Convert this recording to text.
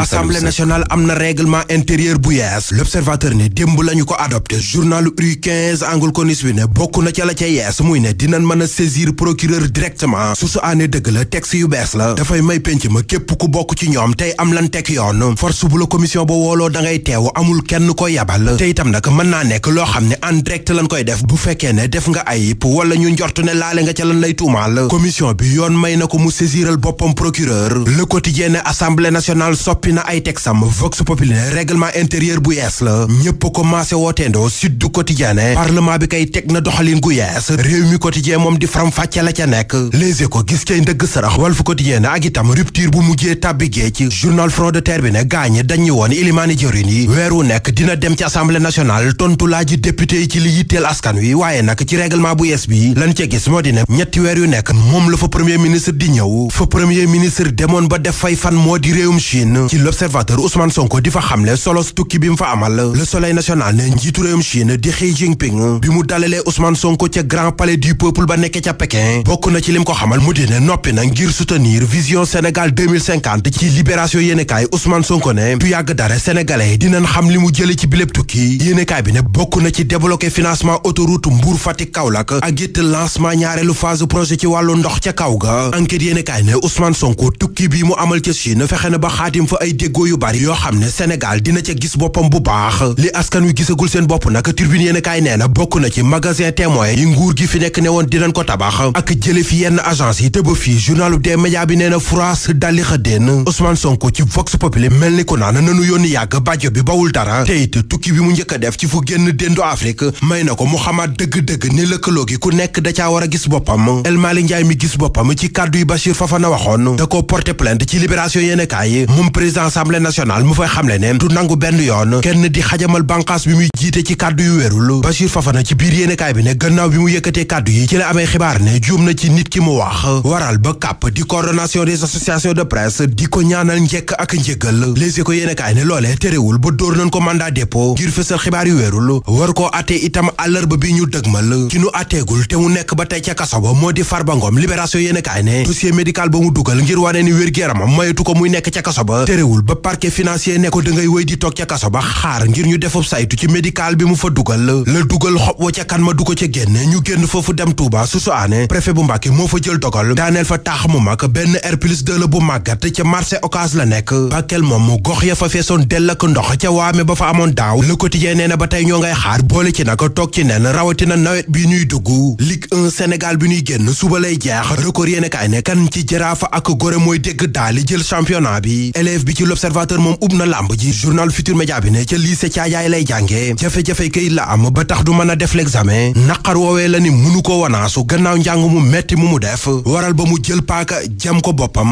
Assemblée nationale am na règlement intérieur bu yees. L'Observateur ne démb lañu ko adopté. journalu Rue 15 angle Corniche bi ne bokk na ca la ca yees muy ne dinañ mën a saisir procureur directement su aanee dëgg la texte yu bees la dafay may penc ma képp ku bokk ci ñoom tey am lan teg yoon force bu la commission ba wooloo da ngay teew amul kenn ko yabal te itam nag mën naa nekk loo xam ne en direct lañ koy def bu fekkee ne def nga ayib wala ñu njort ne laale nga ca lan lay tuumaal commission bi yoon may na ko mu saisiral boppam procureur. Le Quotidien ne Assemblée nationale soppi na ay texam Vox Populi ne règlement intérieur bu yees la ñëpp ko maase wooteendoo Sud du Quotidien ne parlement bi kay teg na doxalin gu yees Rewmi Quotidien moom di faram fàcce la ca nekk Les Échos gis cay ndëgg sarax Walf Quotidien ne ak itam rupture bu mujjee tàbbi géej journal Front de Terre bi ne gaañ dañu woon ilimaani jëwriñ yi weeru nekk dina dem ci Assemblée nationale tontu laaji député yi ci li yitteel askan wi waaye nag ci règlement bu yees bi lan ca gis moo di ne ñetti weer yu nekk moom la fa premier ministre di ñëw fa premier ministre demoon ba def fay fan moo di réewum Chine ci L'Observateur Ousmane Sonko di fa xamle solos tukki bi mu fa amal Le Soleil national ne njiitu réewum Chine di Xi Jinping bi mu dalalee Ousmane Sonko ca Grand Palais du Peuple ba nekke ca Pékin bokk na ci lim ko xamal mu di ne noppi na ngir soutenir vision Sénégal 2050 ci Libération yéenekaay Ousmane Sonko ne du yàgg dara sénégalais yi dinañ xam li mu jële ci biléb tukki yéenekaay bi ne bokk na ci débloquer financement autoroute Mbour Fatick Kaolack ak it lancement ñaareelu phase projet ci wàllu ndox ca kaw ga enquête yéenekaay ne Ousmane Sonko tukki bi mu amal ca Chine fexe na ba xaatim fa ay déggoo yu bari yoo xam ne Sénégal dina ca gis boppam bu baax li askan wi gisagul seen bopp nag Tribune yéenekaay nee na bokk na ci magasin témoin yi nguur gi fi nekk ne woon dinañ ko tabax ak jële fi yenn agence yi te ba fii journalu des médias bi nee na France dalli xëddeen Ousmane Sonko ci Vox Populi mel ni ko naan nanu yónni yàgg bàjjo bi bawul dara te it tukki bi mu njëkk a def ci fu génn déndu Afrique may na ko mu xamaat dëgg-dëgg ne lëkkaloo gi ku nekk da caa war a gis boppam El Malick Ndiaye mi gis boppam ci kàddu yi Bachir Fafana waxoon da ko porter plainte ci Libération yéenekaay moom président Assemblée nationale mu fay xamle ne du nangu benn yoon kenn di xajamal bànqaas bi muy jiite ci kàddu yu wérul Bachir Fafana ci biir yéenekaay bi ne gannaaw bi mu yëkkatee kàddu yi ci la amee xibaar ne juum na ci nit ki mu wax waral ba kàpp di coordination des associations de presse di ko ñaanal njekk ak njëgal Les Échos yéenekaay ne loolee terewul ba dóor nañ ko mandat dépôt ngir fësal xibaar yu wérul war koo attee itam àllarba bi ñu dëgmal ki nu atteegul te mu nekk ba tey ca kaso ba moo di Farba Ngom Libération yéenekaay ne dossier médical ba mu dugal ngir wane ni wér-gu-yaramam mayetu ko muy nekk ca kaso ba terewul ba parquet financier ne ko da ngay wéy di toog ca kaso ba xaar ngir ñu defub saytu ci médical bi mu fa dugal la dugal xob wa ca kan ma du ko ca génne ñu génn foofu dem Touba su aane préfet bu Mbàkke moo fa jël dogal daaneel fa taax mu mag benn R+2 la bu màggat ca marché Ocass la nekk Bakel moom gox ya fa feesoon dell ak ndox ca waame ba fa amoon daaw Le Quotidien nee na ba tey ñoo ngay xaar boole ci nag toog ci nen rawatina nawet bi ñuy dugg Ligue 1 Sénégal bi ñuy génn suba lay jeex Record yéenekaay ne kan ci Jaraaf ak Gorée mooy dégg daali jël championnat bi élève bi ci L'Observateur moom ub na làmb ji journal Futur Média bi ne ca lycée Thiadiaye lay jànge jafe-jafe kayit la am ba tax du mën a def l'examen naqar woowee la ni mënu ko wanaasu gannaaw njàng mu metti mu def waral ba mu jël paaka jam ko boppam